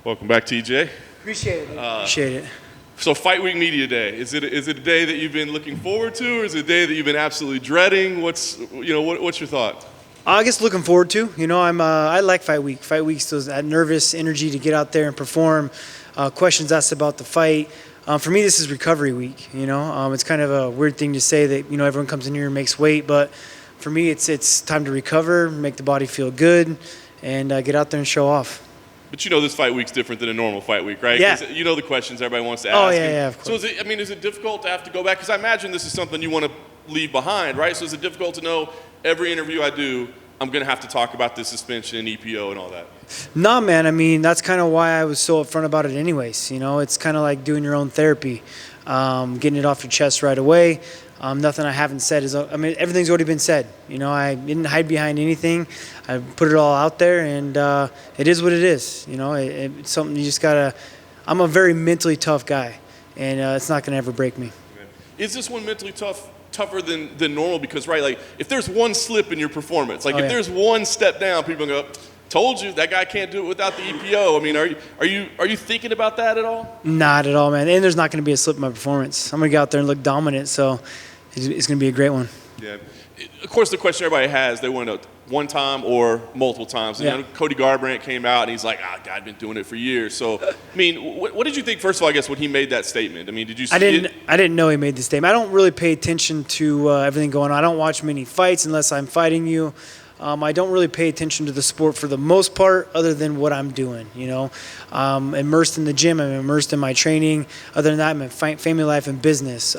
Welcome back, TJ. Appreciate it. Appreciate it. So Fight Week Media Day, is it a day that you've been looking forward to, or is it a day that you've been absolutely dreading? What's your thought? I guess looking forward to. I like Fight Week. Fight Week's that nervous energy to get out there and perform. Questions asked about the fight. For me, this is recovery week. It's kind of a weird thing to say that everyone comes in here and makes weight, but for me, it's time to recover, make the body feel good, and get out there and show off. But this Fight Week's different than a normal Fight Week, right? Yeah. The questions everybody wants to ask. Oh, yeah, of course. So is it difficult to have to go back? Because I imagine this is something you want to leave behind, right? So is it difficult to know every interview I do, I'm going to have to talk about the suspension and EPO and all that? Nah, man. That's kind of why I was so upfront about it anyways. It's kind of like doing your own therapy, getting it off your chest right away. Nothing I haven't said everything's already been said. I didn't hide behind anything. I put it all out there, and it is what it is. It's something you just gotta. I'm a very mentally tough guy, and it's not gonna ever break me. Is this one mentally tougher than normal? Because like if there's one slip in your performance, there's one step down, people go, "Told you that guy can't do it without the EPO." Are you thinking about that at all? Not at all, man. And there's not going to be a slip in my performance. I'm going to go out there and look dominant, so it's going to be a great one. Yeah. Of course, the question everybody has, they want to one time or multiple times. And Cody Garbrandts came out and he's like, God, I've been doing it for years. So, what did you think, first of all, I guess, when he made that statement? Did you see it? I didn't know he made the statement. I don't really pay attention to everything going on. I don't watch many fights unless I'm fighting you. I don't really pay attention to the sport for the most part other than what I'm doing, I'm immersed in the gym. I'm immersed in my training. Other than that, I'm in family life and business.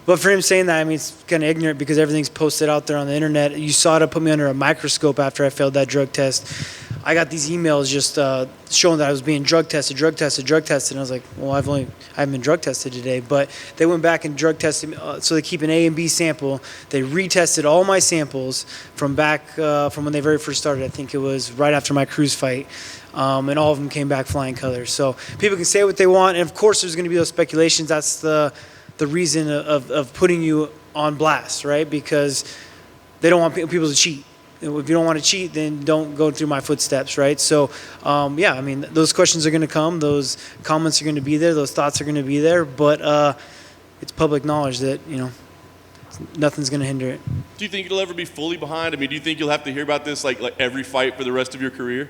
But for him saying that, it's kind of ignorant because everything's posted out there on the internet. You saw it put me under a microscope after I failed that drug test. I got these emails just showing that I was being drug tested. And I was like, well, I haven't been drug tested today. But they went back and drug tested me. So they keep an A and B sample. They retested all my samples from back from when they very first started. I think it was right after my Cruz fight. And all of them came back flying colors. So people can say what they want. And, of course, there's going to be those speculations. That's the reason of putting you on blast, right? Because they don't want people to cheat. If you don't want to cheat, then don't go through my footsteps, right? So, those questions are going to come. Those comments are going to be there. Those thoughts are going to be there. But it's public knowledge that, nothing's going to hinder it. Do you think it'll ever be fully behind? Do you think you'll have to hear about this like every fight for the rest of your career?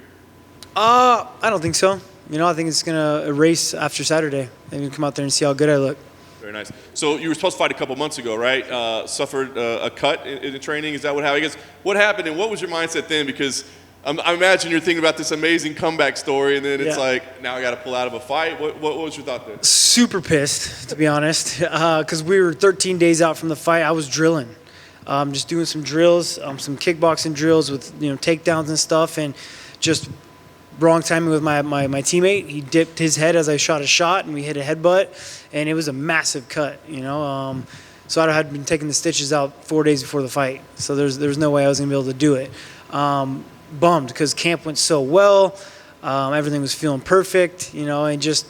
I don't think so. I think it's going to erase after Saturday. I'm going to come out there and see how good I look. Very nice. So you were supposed to fight a couple months ago, right? Suffered a cut in the training. Is that what happened? I guess what happened and what was your mindset then? Because I imagine you're thinking about this amazing comeback story, and then it's like, now I got to pull out of a fight. What was your thought then? Super pissed, to be honest, because we were 13 days out from the fight. I was drilling, just doing some drills, some kickboxing drills with takedowns and stuff, and just wrong timing with my teammate. He dipped his head as I shot a shot, and we hit a headbutt, and it was a massive cut, So I had been taking the stitches out 4 days before the fight, so there's no way I was going to be able to do it. Bummed because camp went so well. Everything was feeling perfect, and just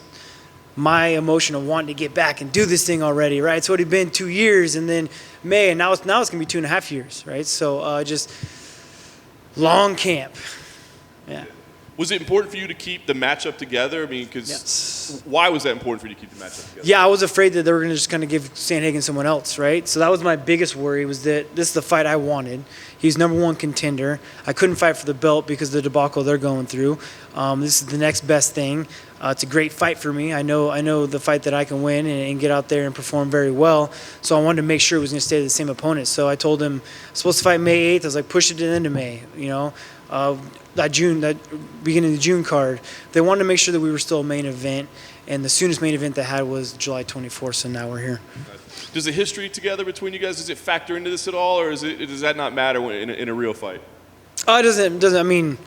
my emotion of wanting to get back and do this thing already, right? It's already been 2 years, and then May, and now it's going to be 2.5 years, right? So just long camp, yeah. Was it important for you to keep the matchup together? Because why was that important for you to keep the matchup together? Yeah, I was afraid that they were going to just kind of give Sandhagen someone else, right? So that was my biggest worry, was that this is the fight I wanted. He's #1 contender. I couldn't fight for the belt because of the debacle they're going through. This is the next best thing. It's a great fight for me. I know the fight that I can win and get out there and perform very well. So I wanted to make sure it was going to stay the same opponent. So I told him, I'm supposed to fight May 8th. I was like, push it to the end of May, that beginning of the June card. They wanted to make sure that we were still a main event, and the soonest main event they had was July 24th, so now we're here. Does the history together between you guys, does it factor into this at all, or does that not matter in a real fight? It doesn't.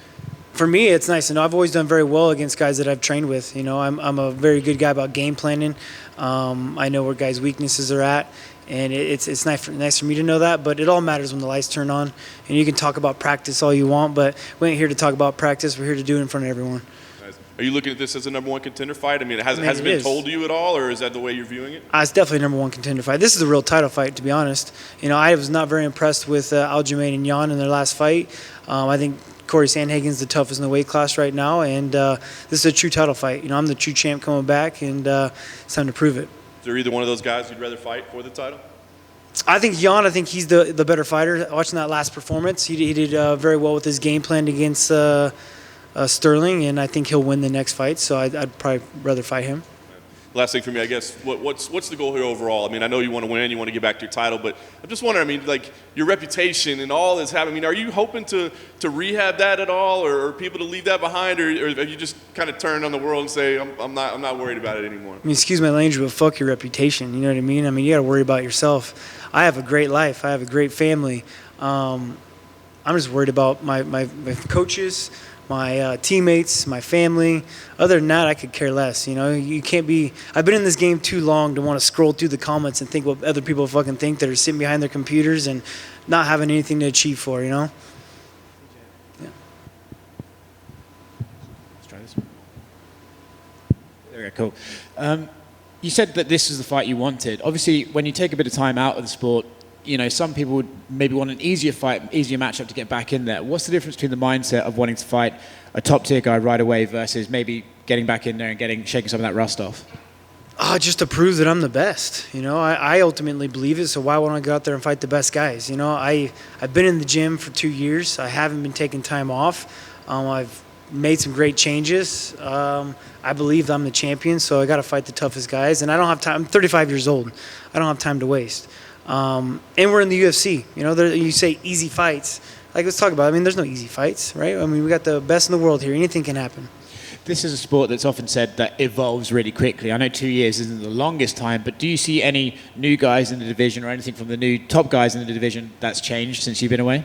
For me, it's nice. I've always done very well against guys that I've trained with. I'm a very good guy about game planning. I know where guys' weaknesses are at. And it's nice for me to know that, but it all matters when the lights turn on. And you can talk about practice all you want, but we ain't here to talk about practice. We're here to do it in front of everyone. Nice. Are you looking at this as a number one contender fight? I mean, has it it been is. told to you at all, or is that the way you're viewing it? It's definitely a number one contender fight. This is a real title fight, to be honest. I was not very impressed with Aljamain and Jan in their last fight. I think Cory Sandhagen's the toughest in the weight class right now, and this is a true title fight. I'm the true champ coming back, and it's time to prove it. Is there either one of those guys you'd rather fight for the title? I think Jan, he's the better fighter. Watching that last performance, he did very well with his game plan against Sterling, and I think he'll win the next fight, so I'd probably rather fight him. Last thing for me, I guess, what's the goal here overall? I mean, I know you want to win, you want to get back to your title, but I'm just wondering, I mean, like, your reputation and all this happening, I mean, are you hoping to rehab that at all, or people to leave that behind, or have you just kind of turned on the world and say, I'm not worried about it anymore? I mean, excuse my language, but fuck your reputation, you know what I mean? I mean, you got to worry about yourself. I have a great life. I have a great family. I'm just worried about my coaches, my teammates, my family. Other than that, I could care less. You can't be. I've been in this game too long to want to scroll through the comments and think what other people fucking think that are sitting behind their computers and not having anything to achieve for. Yeah. Let's try this one. There we go. Cool. You said that this is the fight you wanted. Obviously, when you take a bit of time out of the sport, some people would maybe want an easier fight, easier matchup to get back in there. What's the difference between the mindset of wanting to fight a top-tier guy right away versus maybe getting back in there and shaking some of that rust off? Just to prove that I'm the best. I ultimately believe it, so why won't I go out there and fight the best guys? I've been in the gym for 2 years. I haven't been taking time off. I've made some great changes. I believe I'm the champion, so I got to fight the toughest guys, and I don't have time. I'm 35 years old. I don't have time to waste. And we're in the UFC. You say easy fights. Like, let's talk about it. I mean, there's no easy fights, right? I mean, we got the best in the world here. Anything can happen. This is a sport that's often said that evolves really quickly. I know 2 years isn't the longest time, but do you see any new guys in the division or anything from the new top guys in the division that's changed since you've been away?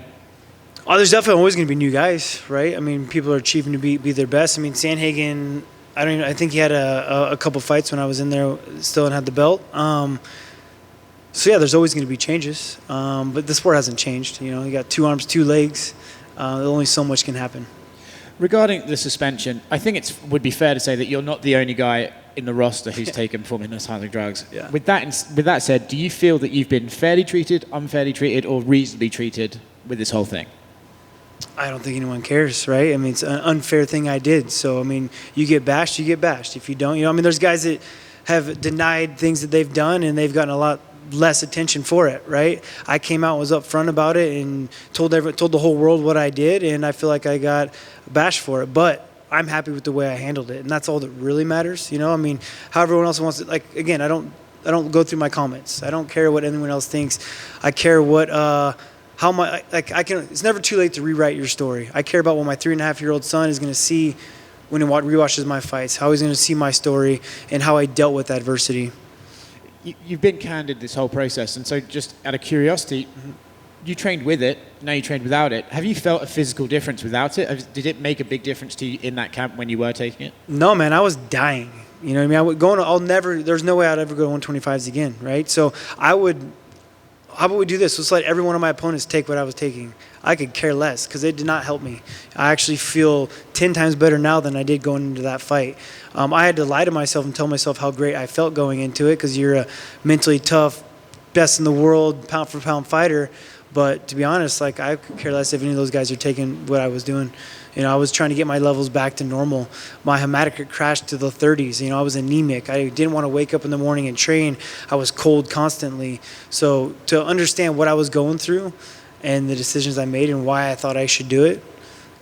Oh, there's definitely always going to be new guys, right? I mean, people are achieving to be their best. I mean, Sandhagen, I think he had a couple fights when I was in there still and had the belt. So, yeah, there's always going to be changes. But the sport hasn't changed. You got 2 arms, 2 legs. Only so much can happen. Regarding the suspension, I think it would be fair to say that you're not the only guy in the roster who's taken performance-enhancing drugs. Yeah. With that said, do you feel that you've been fairly treated, unfairly treated, or reasonably treated with this whole thing? I don't think anyone cares, right? I mean, it's an unfair thing I did. So, I mean, you get bashed, you get bashed. If you don't, I mean, there's guys that have denied things that they've done, and they've gotten a lot less attention for it, right? I came out and was upfront about it and told the whole world what I did, and I feel like I got bashed for it. But I'm happy with the way I handled it, and that's all that really matters. I mean, how everyone else wants to, like, again, I don't go through my comments. I don't care what anyone else thinks. I care what it's never too late to rewrite your story. I care about what my 3.5-year-old son is going to see when he rewatches my fights, how he's going to see my story, and how I dealt with adversity. You've been candid this whole process, and so just out of curiosity, you trained with it, now you trained without it. Have you felt a physical difference without it? Did it make a big difference to you in that camp when you were taking it? No, man, I was dying. You know what I mean? There's no way I'd ever go to 125s again, right? So how about we do this? Let's let every one of my opponents take what I was taking. I could care less because it did not help me. I actually feel 10 times better now than I did going into that fight. I had to lie to myself and tell myself how great I felt going into it because you're a mentally tough, best in the world, pound-for-pound fighter. But to be honest, like, I could care less if any of those guys are taking what I was doing. I was trying to get my levels back to normal. My hematocrit crashed to the 30s. I was anemic. I didn't want to wake up in the morning and train. I was cold constantly. So to understand what I was going through and the decisions I made and why I thought I should do it,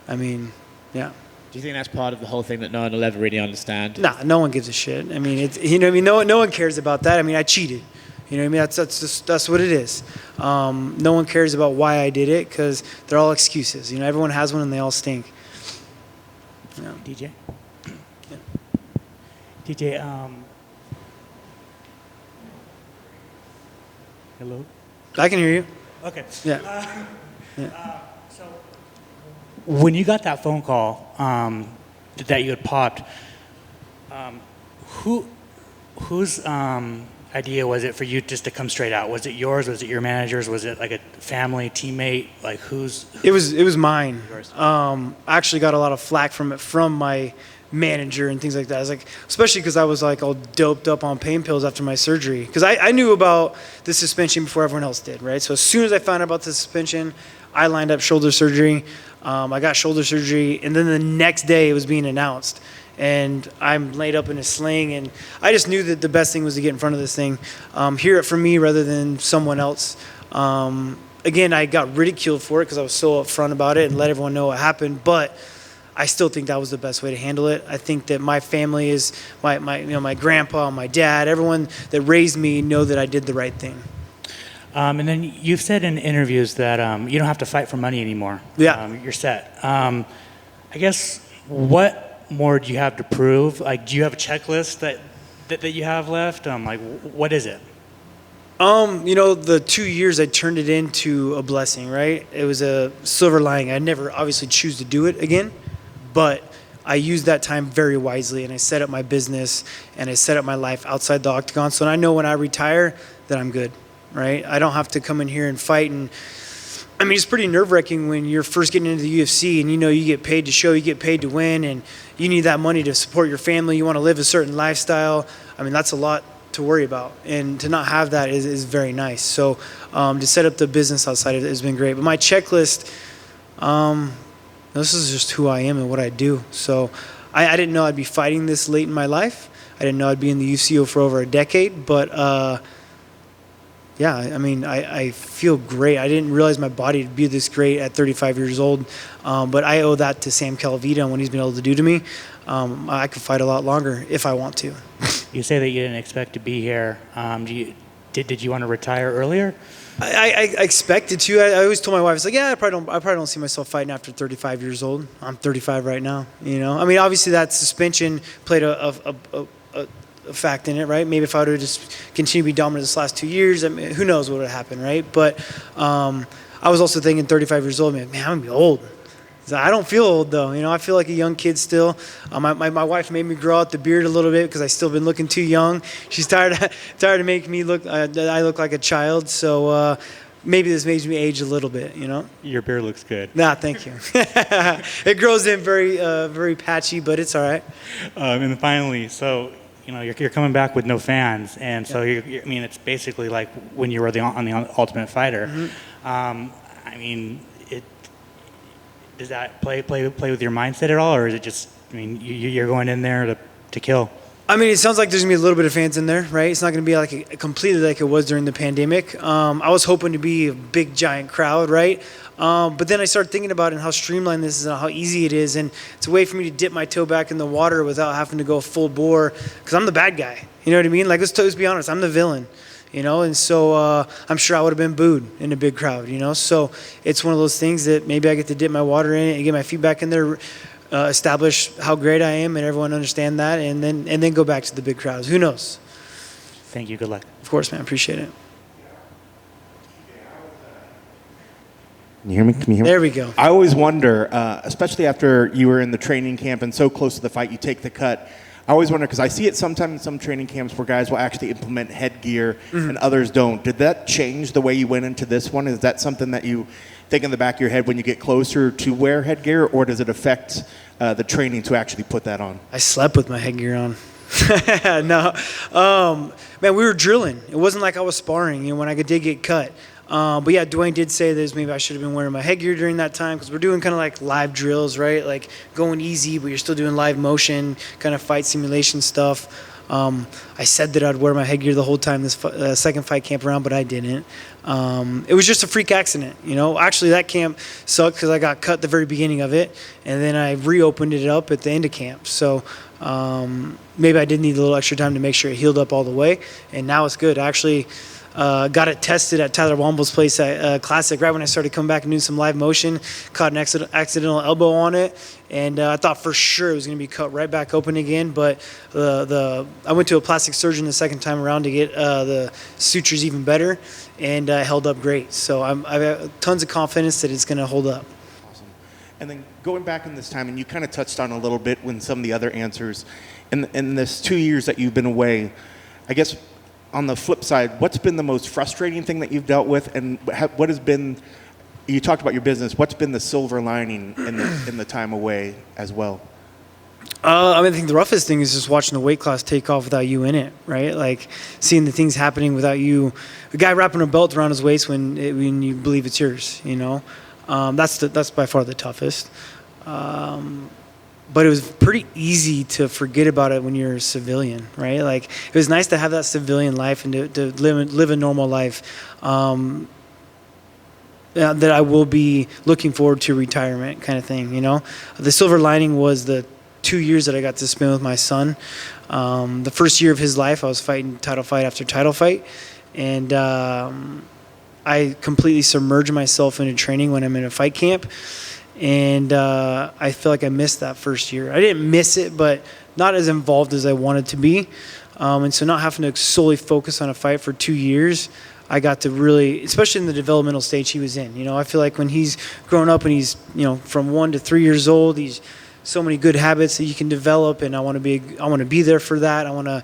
I mean, yeah. Do you think that's part of the whole thing that no one will ever really understand? Nah, no one gives a shit. I mean, no one cares about that. I mean, I cheated. You know what I mean? That's what it is. No one cares about why I did it because they're all excuses. Everyone has one and they all stink. Yeah. DJ? Yeah. DJ, hello? I can hear you. Okay. Yeah. So when you got that phone call that you had popped, whose idea was it for you just to come straight out? Was it yours? Was it your manager's? Was it like a family, teammate? Like whose? It was mine. I actually got a lot of flack from it from my manager and things like that. I was like, especially because I was like all doped up on pain pills after my surgery. Because I knew about the suspension before everyone else did, right? So as soon as I found out about the suspension, I lined up shoulder surgery. I got shoulder surgery, and then the next day it was being announced. And I'm laid up in a sling, and I just knew that the best thing was to get in front of this thing, hear it from me rather than someone else. Again, I got ridiculed for it because I was so upfront about it and let everyone know what happened, but I still think that was the best way to handle it. I think that my family is, my grandpa, my dad, everyone that raised me know that I did the right thing. And then you've said in interviews that you don't have to fight for money anymore. Yeah. You're set. I guess what more do you have to prove? Like, do you have a checklist that you have left? Like, what is it? The 2 years I turned it into a blessing, right? It was a silver lining. I never obviously choose to do it again, but I used that time very wisely, and I set up my business and I set up my life outside the octagon. So I know when I retire that I'm good, right? I don't have to come in here and fight. And I mean, it's pretty nerve-wracking when you're first getting into the UFC and you get paid to show, you get paid to win, and you need that money to support your family. You want to live a certain lifestyle. I mean, that's a lot to worry about, and to not have that is very nice. So to set up the business outside of it has been great. But my checklist, this is just who I am and what I do. So I didn't know I'd be fighting this late in my life. I didn't know I'd be in the UFC for over a decade, but yeah, I mean, I feel great. I didn't realize my body would be this great at 35 years old, but I owe that to Sam Calvita and what he's been able to do to me. I could fight a lot longer if I want to. You say that you didn't expect to be here. Did you want to retire earlier? I expected to. I always told my wife, I was like, yeah, I probably don't see myself fighting after 35 years old. I'm 35 right now. I mean, obviously that suspension played a fact in it, right? Maybe if I would have just continued to be dominant this last 2 years, I mean, who knows what would have happened, right? But I was also thinking 35 years old, man, I'm going to be old. So I don't feel old, though. I feel like a young kid still. My wife made me grow out the beard a little bit because I still been looking too young. She's tired of making me look, I look like a child. So maybe this makes me age a little bit, Your beard looks good. Nah, thank you. It grows in very patchy, but it's all right. And then finally, so you're coming back with no fans, and so I mean, it's basically like when you were on the Ultimate Fighter. Mm-hmm. I mean, does that play with your mindset at all, or is it just? I mean, you're going in there to kill. I mean, it sounds like there's gonna be a little bit of fans in there, right? It's not gonna be like completely like it was during the pandemic. I was hoping to be a big giant crowd, right? But then I started thinking about it and how streamlined this is and how easy it is, and it's a way for me to dip my toe back in the water without having to go full bore, because I'm the bad guy. You know what I mean? Like, let's be honest, I'm the villain. And so I'm sure I would have been booed in a big crowd. So it's one of those things that maybe I get to dip my water in it and get my feet back in there, establish how great I am, and everyone understand that, and then go back to the big crowds. Who knows? Thank you. Good luck. Of course, man. Appreciate it. Can you hear me? There we go. I always wonder, especially after you were in the training camp and so close to the fight, you take the cut. I always wonder, because I see it sometimes in some training camps where guys will actually implement headgear and others don't. Did that change the way you went into this one? Is that something that you think in the back of your head when you get closer to wear headgear, or does it affect the training to actually put that on? I slept with my headgear on. No. Man, we were drilling. It wasn't like I was sparring, when I did get cut. But yeah, Dwayne did say that maybe I should have been wearing my headgear during that time, because we're doing kind of like live drills, right? Like going easy, but you're still doing live motion, kind of fight simulation stuff. I said that I'd wear my headgear the whole time this second fight camp around, but I didn't. It was just a freak accident, Actually, that camp sucked because I got cut the very beginning of it, and then I reopened it up at the end of camp. So maybe I did need a little extra time to make sure it healed up all the way, and now it's good. Actually, got it tested at Tyler Womble's place at Classic right when I started coming back and doing some live motion. Caught an accidental elbow on it, and I thought for sure it was going to be cut right back open again. But I went to a plastic surgeon the second time around to get the sutures even better, and held up great. So I have tons of confidence that it's going to hold up. Awesome. And then going back in this time, and you kind of touched on a little bit when some of the other answers, in this 2 years that you've been away, I guess, on the flip side, what's been the most frustrating thing that you've dealt with, and what has been, you talked about your business, what's been the silver lining in the time away as well? I think the roughest thing is just watching the weight class take off without you in it, right? Like seeing the things happening without you. A guy wrapping a belt around his waist when you believe it's yours, you know. That's by far the toughest. But it was pretty easy to forget about it when you're a civilian, right? Like it was nice to have that civilian life and to live a normal life. That I will be looking forward to retirement kind of thing, you know. The silver lining was the 2 years that I got to spend with my son. The first year of his life, I was fighting title fight after title fight, and I completely submerged myself into training when I'm in a fight camp, and I feel like I missed that first year. I didn't miss it, but not as involved as I wanted to be, and so not having to solely focus on a fight for 2 years, I got to really, especially in the developmental stage he was in. You know, I feel like when he's growing up and he's, you know, from 1 to 3 years old, he's so many good habits that you can develop, and I want to be there for that. I want to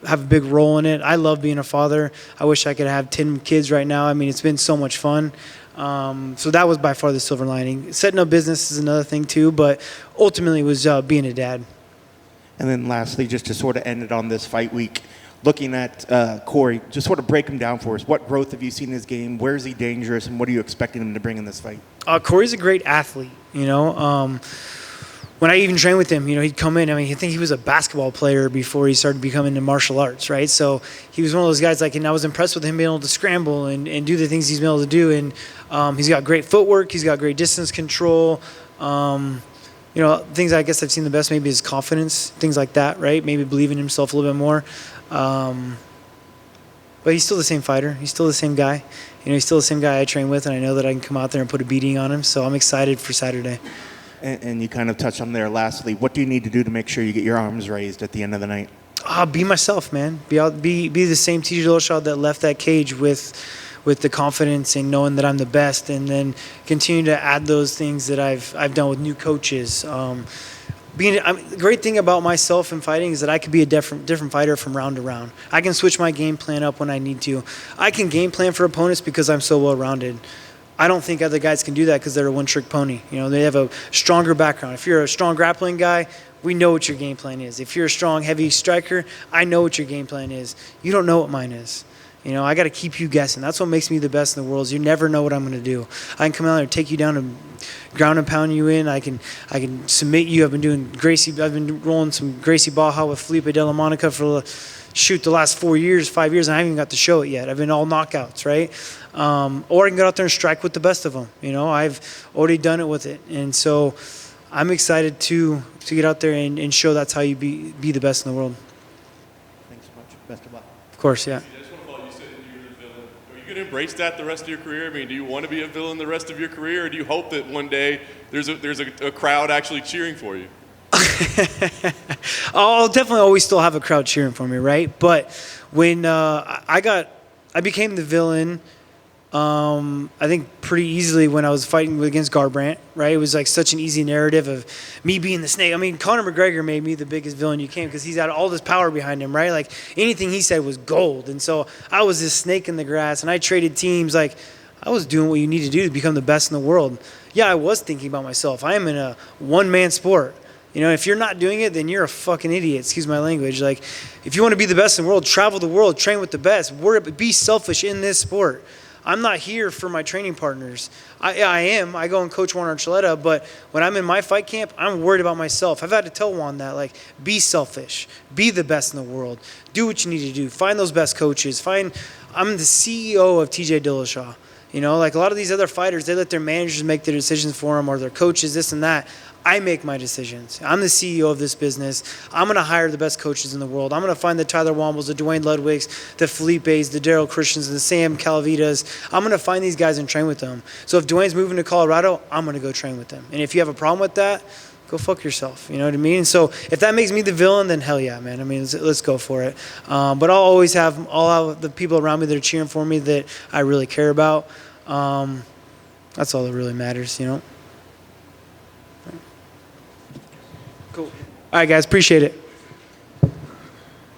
have a big role in it. I love being a father. I wish I could have 10 kids right now. I mean, it's been so much fun. So that was by far the silver lining. Setting up business is another thing too, but ultimately it was being a dad. And then lastly, just to sort of end it on this fight week, looking at Cory, just sort of break him down for us. What growth have you seen in his game? Where is he dangerous, and what are you expecting him to bring in this fight? Cory's a great athlete, you know. When I even trained with him, you know, he'd come in. I mean, I think he was a basketball player before he started becoming into martial arts, right? So he was one of those guys, like, and I was impressed with him being able to scramble and do the things he's been able to do. And he's got great footwork. He's got great distance control. You know, things I guess I've seen the best maybe is confidence, things like that, right? Maybe believing in himself a little bit more. But he's still the same fighter. He's still the same guy. You know, he's still the same guy I train with, and I know that I can come out there and put a beating on him. So I'm excited for Saturday. And you kind of touched on there lastly. What do you need to do to make sure you get your arms raised at the end of the night? Be myself, man. Be the same TJ Dillashaw that left that cage with the confidence and knowing that I'm the best, and then continue to add those things that I've done with new coaches. The great thing about myself in fighting is that I could be a different fighter from round to round. I can switch my game plan up when I need to. I can game plan for opponents because I'm so well-rounded. I don't think other guys can do that because they're a one-trick pony. You know, they have a stronger background. If you're a strong grappling guy, we know what your game plan is. If you're a strong, heavy striker, I know what your game plan is. You don't know what mine is. You know, I got to keep you guessing. That's what makes me the best in the world is you never know what I'm going to do. I can come out there and take you down and ground and pound you in. I can submit you. I've been rolling some Gracie Baja with Felipe De La Monica for the last 5 years, and I haven't even got to show it yet. I've been all knockouts, right? Or I can go out there and strike with the best of them. You know, I've already done it with it. And so I'm excited to get out there and show that's how you be the best in the world. Thanks so much. Best of luck. Of course, yeah. I just want to follow. You said you're the villain. Are you going to embrace that the rest of your career? I mean, do you want to be a villain the rest of your career, or do you hope that one day there's a crowd actually cheering for you? I'll definitely always still have a crowd cheering for me, right? But when I became the villain, I think pretty easily when I was fighting against Garbrandt, right? It was like such an easy narrative of me being the snake. I mean, Conor McGregor made me the biggest villain you can because he's got all this power behind him, right? Like anything he said was gold. And so I was this snake in the grass, and I traded teams. Like I was doing what you need to do to become the best in the world. Yeah, I was thinking about myself. I am in a one-man sport. You know, if you're not doing it, then you're a fucking idiot. Excuse my language. Like, if you want to be the best in the world, travel the world, train with the best. Be selfish in this sport. I'm not here for my training partners. I am. I go and coach Juan Archuleta, but when I'm in my fight camp, I'm worried about myself. I've had to tell Juan that, like, be selfish. Be the best in the world. Do what you need to do. Find those best coaches. I'm the CEO of TJ Dillashaw. You know, like a lot of these other fighters, they let their managers make their decisions for them or their coaches, this and that. I make my decisions. I'm the CEO of this business. I'm going to hire the best coaches in the world. I'm going to find the Tyler Wombles, the Dwayne Ludwigs, the Felipes, the Daryl Christians, the Sam Calavitas. I'm going to find these guys and train with them. So if Dwayne's moving to Colorado, I'm going to go train with them. And if you have a problem with that, go fuck yourself. You know what I mean? So if that makes me the villain, then hell yeah, man. I mean, let's go for it. But I'll have the people around me that are cheering for me that I really care about. That's all that really matters, you know? Cool. All right, guys. Appreciate it.